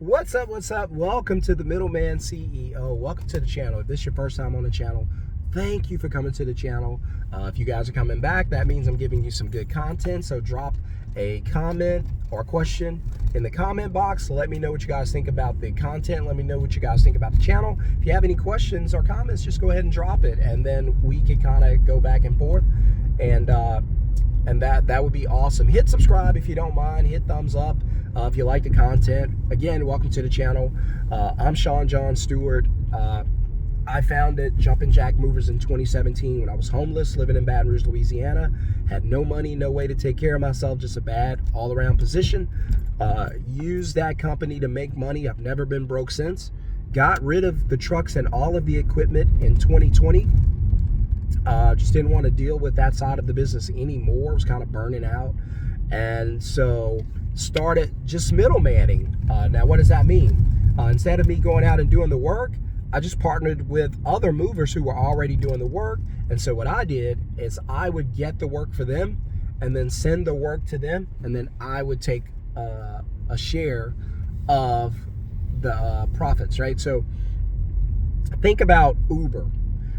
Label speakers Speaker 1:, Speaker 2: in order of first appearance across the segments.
Speaker 1: What's up? What's up? Welcome to the Middleman CEO. Welcome to the channel. If this is your first time on the channel, thank you for coming to the channel. If you guys are coming back, that means I'm giving you some good content. So drop a comment or a question in the comment box. Let me know what you guys think about the content. Let me know what you guys think about the channel. If you have any questions or comments, just go ahead and drop it, and then we can kind of go back and forth. And that would be awesome. Hit subscribe if you don't mind. Hit thumbs up if you like the content. Again, welcome to the channel. I'm Shon-Jhon Stewart. I founded Jumpin' Jack Movers in 2017 when I was homeless, living in Baton Rouge, Louisiana. Had no money, no way to take care of myself, just a bad all-around position. Used that company to make money. I've never been broke since. Got rid of the trucks and all of the equipment in 2020. Just didn't want to deal with that side of the business anymore. It was kind of burning out. And so started just middlemaning. Now, what does that mean? Instead of me going out and doing the work, I just partnered with other movers who were already doing the work. And so what I did is I would get the work for them and then send the work to them. And then I would take a share of the profits, right? So think about Uber.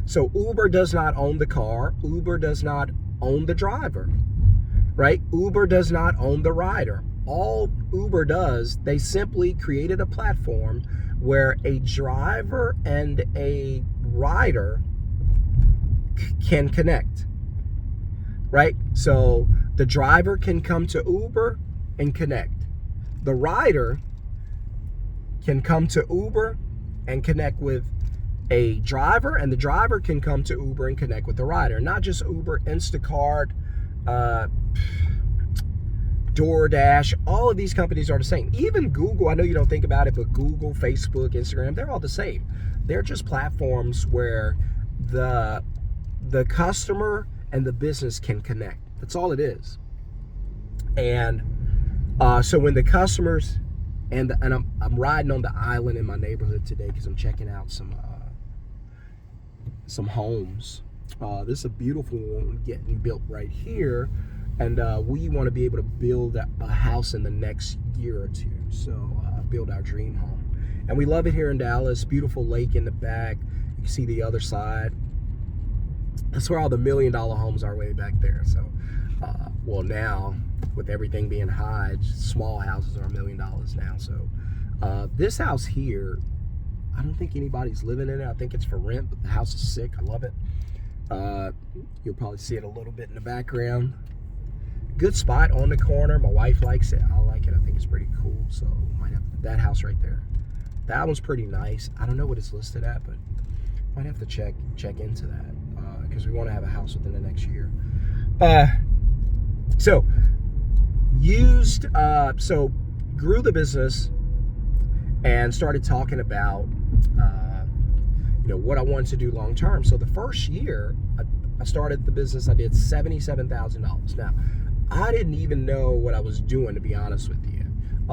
Speaker 1: So Uber does not own the car. Uber does not own the driver, right? Uber does not own the rider. All Uber does, they simply created a platform where a driver and a rider can connect, right? So the driver can come to Uber and connect. The rider can come to Uber and connect with a driver, and the driver can come to Uber and connect with the rider. Not just Uber, Instacart, DoorDash, all of these companies are the same. Even Google, I know you don't think about it, but Google, Facebook, Instagram, they're all the same. They're just platforms where the customer and the business can connect. That's all it is. And so when the customers, and I'm riding on the island in my neighborhood today because I'm checking out some homes. This is a beautiful one getting built right here, and we want to be able to build a house in the next year or two. So build our dream home, and we love it here in Dallas. Beautiful lake in the back. You can see the other side. That's where all the $1 million homes are, way back there. So well, now with everything being high, small houses are $1 million now. So this house here, I don't think anybody's living in it. I think it's for rent, but the house is sick. I love it. You'll probably see it a little bit in the background. Good spot on the corner. My wife likes it. I like it. I think it's pretty cool. So might have that house right there. That one's pretty nice. I don't know what it's listed at, but might have to check into that because we want to have a house within the next year. So grew the business and started talking about what I wanted to do long term. So the first year I started the business, I did $77,000. Now, I didn't even know what I was doing, to be honest with you.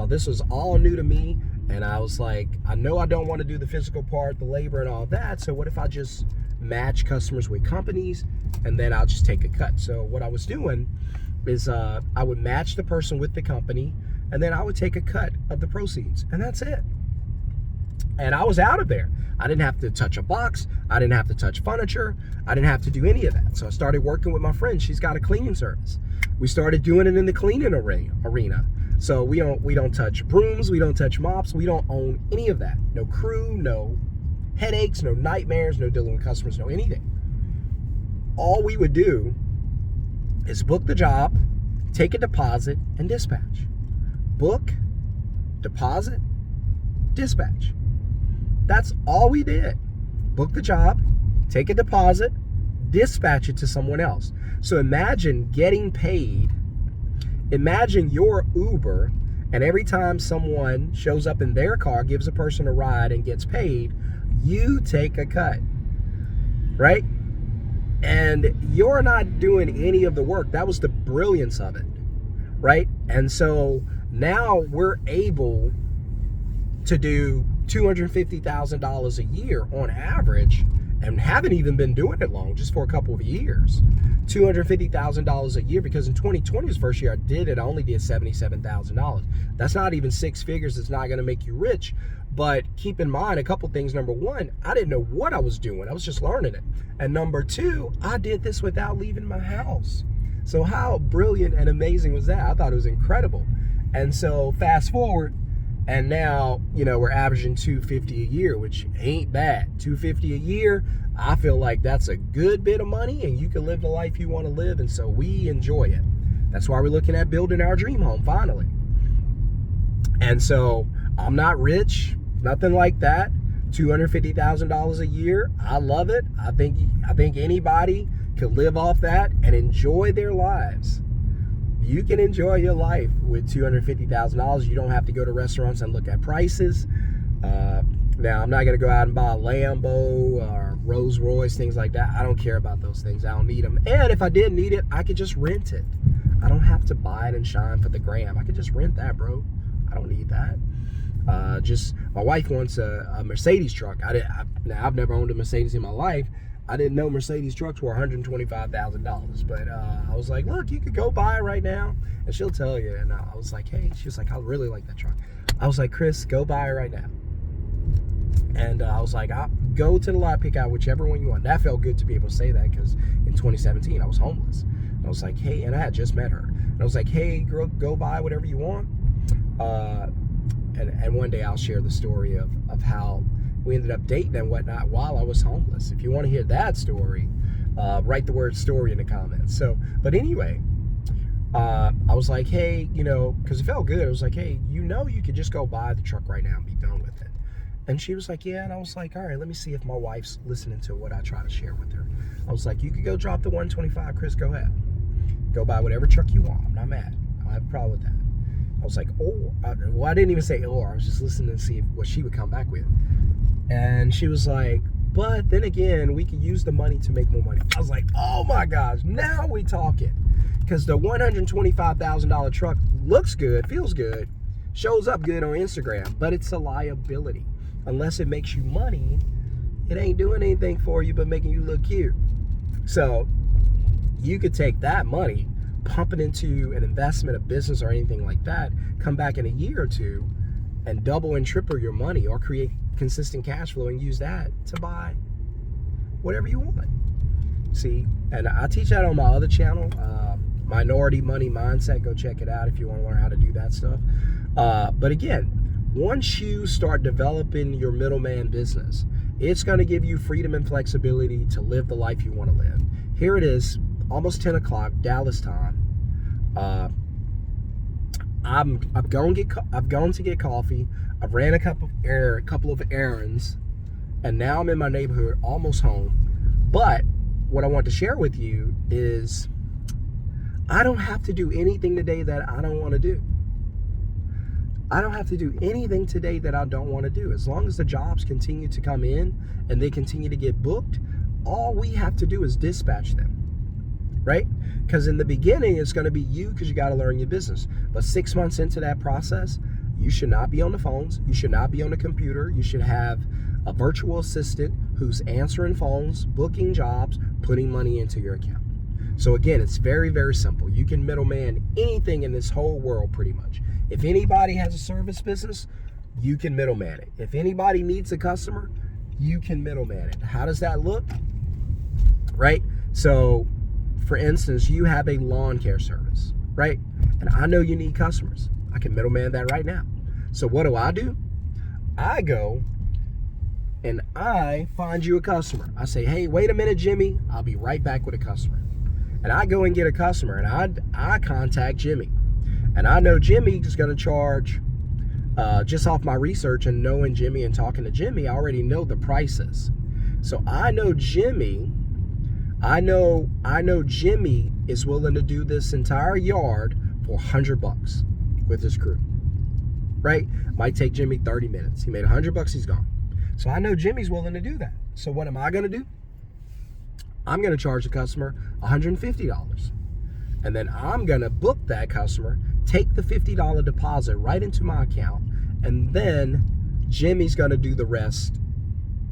Speaker 1: This was all new to me, and I was like, I know I don't want to do the physical part, the labor and all that, so what if I just match customers with companies and then I'll just take a cut? So what I was doing is I would match the person with the company, and then I would take a cut of the proceeds, and that's it. And I was out of there. I didn't have to touch a box. I didn't have to touch furniture. I didn't have to do any of that. So I started working with my friend. She's got a cleaning service. We started doing it in the cleaning arena. So we don't touch brooms. We don't touch mops. We don't own any of that. No crew, no headaches, no nightmares, no dealing with customers, no anything. All we would do is book the job, take a deposit, and dispatch. Book, deposit, dispatch. That's all we did. Book the job, take a deposit, dispatch it to someone else. So imagine getting paid. Imagine your Uber, and every time someone shows up in their car, gives a person a ride and gets paid, you take a cut, right? And you're not doing any of the work. That was the brilliance of it, right? And so now we're able to do $250,000 a year on average and haven't even been doing it long, just for a couple of years. $250,000 a year, because in 2020 was the first year I did it, I only did $77,000. That's not even six figures. It's not going to make you rich. But keep in mind a couple things. Number one, I didn't know what I was doing. I was just learning it. And number two, I did this without leaving my house. So how brilliant and amazing was that? I thought it was incredible. And so fast forward, and now, you know, we're averaging $250 a year, which ain't bad. $250 a year, I feel like that's a good bit of money, and you can live the life you want to live, and so we enjoy it. That's why we're looking at building our dream home finally. And so I'm not rich, nothing like that. $250,000 a year, I love it. I think anybody could live off that and enjoy their lives. You can enjoy your life with $250,000. You don't have to go to restaurants and look at prices. Now, I'm not going to go out and buy a Lambo or Rolls Royce, things like that. I don't care about those things. I don't need them. And if I did need it, I could just rent it. I don't have to buy it and shine for the gram. I could just rent that, bro. I don't need that. My wife wants a Mercedes truck. Now, I've never owned a Mercedes in my life. I didn't know Mercedes trucks were $125,000, but I was like, look, you could go buy it right now, and she'll tell you. And I was like, hey, she was like, I really like that truck. I was like, Chris, go buy it right now. And I was like, I'll go to the lot, pick out whichever one you want. That felt good to be able to say that, because in 2017, I was homeless. And I was like, hey, and I had just met her. And I was like, hey, girl, go buy whatever you want. And one day I'll share the story of how we ended up dating and whatnot while I was homeless. If you want to hear that story, write the word story in the comments. So, but anyway, I was like, hey, you know, because it felt good. I was like, hey, you know, you could just go buy the truck right now and be done with it. And she was like, yeah. And I was like, all right, let me see if my wife's listening to what I try to share with her. I was like, you could go drop the 125, Chris, go ahead. Go buy whatever truck you want. I'm not mad. I don't have a problem with that. I was like, oh, well, I didn't even say or. I was just listening to see what she would come back with. And she was like, but then again, we could use the money to make more money. I was like, oh my gosh, now we talking. Because the $125,000 truck looks good, feels good, shows up good on Instagram, but it's a liability. Unless it makes you money, it ain't doing anything for you but making you look cute. So you could take that money, pump it into an investment, a business, or anything like that, come back in a year or two and double and triple your money, or create consistent cash flow and use that to buy whatever you want. See, and I teach that on my other channel, Minority Money Mindset. Go check it out if you want to learn how to do that stuff. But again, once you start developing your middleman business, it's going to give you freedom and flexibility to live the life you want to live. Here it is, almost 10 o'clock, Dallas time. I've gone to get coffee. I've ran a couple of errands, and now I'm in my neighborhood, almost home. But what I want to share with you is I don't have to do anything today that I don't want to do. I don't have to do anything today that I don't want to do. As long as the jobs continue to come in and they continue to get booked, all we have to do is dispatch them, right? Because in the beginning, it's going to be you, because you got to learn your business. But 6 months into that process, you should not be on the phones. You should not be on the computer. You should have a virtual assistant who's answering phones, booking jobs, putting money into your account. So again, it's very, very simple. You can middleman anything in this whole world pretty much. If anybody has a service business, you can middleman it. If anybody needs a customer, you can middleman it. How does that look? Right? So, for instance, you have a lawn care service, right? And I know you need customers. I can middleman that right now. So what do? I go and I find you a customer. I say, hey, wait a minute, Jimmy. I'll be right back with a customer. And I go and get a customer, and I contact Jimmy. And I know Jimmy is going to charge, just off my research and knowing Jimmy and talking to Jimmy, I already know the prices. So I know Jimmy is willing to do this entire yard for $100 with his crew, right? Might take Jimmy 30 minutes. He made $100, he's gone. So I know Jimmy's willing to do that. So what am I going to do? I'm going to charge the customer $150. And then I'm going to book that customer, take the $50 deposit right into my account, and then Jimmy's going to do the rest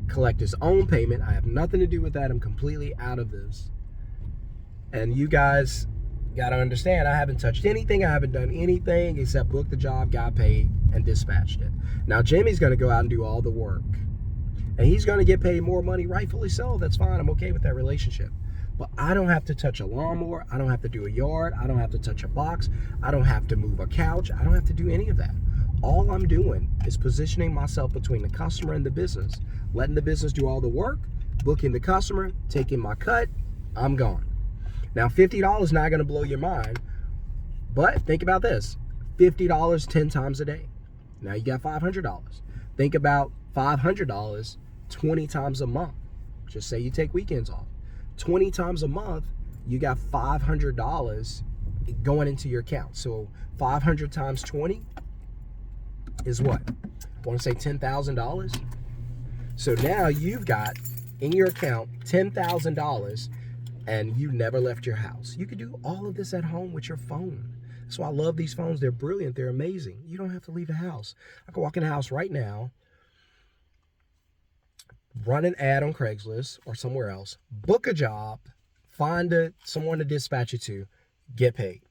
Speaker 1: collect his own payment. I have nothing to do with that. I'm completely out of this. And you guys got to understand, I haven't touched anything. I haven't done anything except book the job, got paid, and dispatched it. Now, Jimmy's going to go out and do all the work. And he's going to get paid more money, rightfully so. That's fine. I'm okay with that relationship. But I don't have to touch a lawnmower. I don't have to do a yard. I don't have to touch a box. I don't have to move a couch. I don't have to do any of that. All I'm doing is positioning myself between the customer and the business, letting the business do all the work, booking the customer, taking my cut, I'm gone. Now, $50 is not going to blow your mind, but think about this. $50 10 times a day. Now you got $500. Think about $500 20 times a month. Just say you take weekends off. 20 times a month, you got $500 going into your account. So 500 times 20 is what? I want to say $10,000. So now you've got in your account $10,000 and you never left your house. You could do all of this at home with your phone. That's why I love these phones. They're brilliant. They're amazing. You don't have to leave the house. I can walk in the house right now, run an ad on Craigslist or somewhere else, book a job, find someone to dispatch it to, get paid.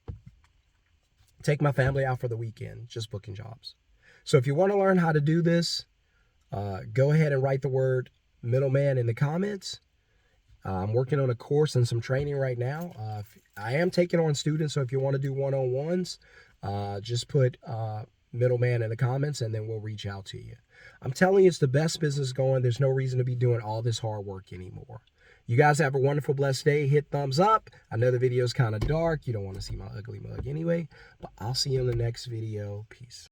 Speaker 1: Take my family out for the weekend, just booking jobs. So if you want to learn how to do this, go ahead and write the word middleman in the comments. I'm working on a course and some training right now. I am taking on students, so if you want to do one-on-ones, just put middleman in the comments and then we'll reach out to you. I'm telling you, it's the best business going. There's no reason to be doing all this hard work anymore. You guys have a wonderful, blessed day. Hit thumbs up. I know the video is kind of dark. You don't want to see my ugly mug anyway, but I'll see you in the next video. Peace.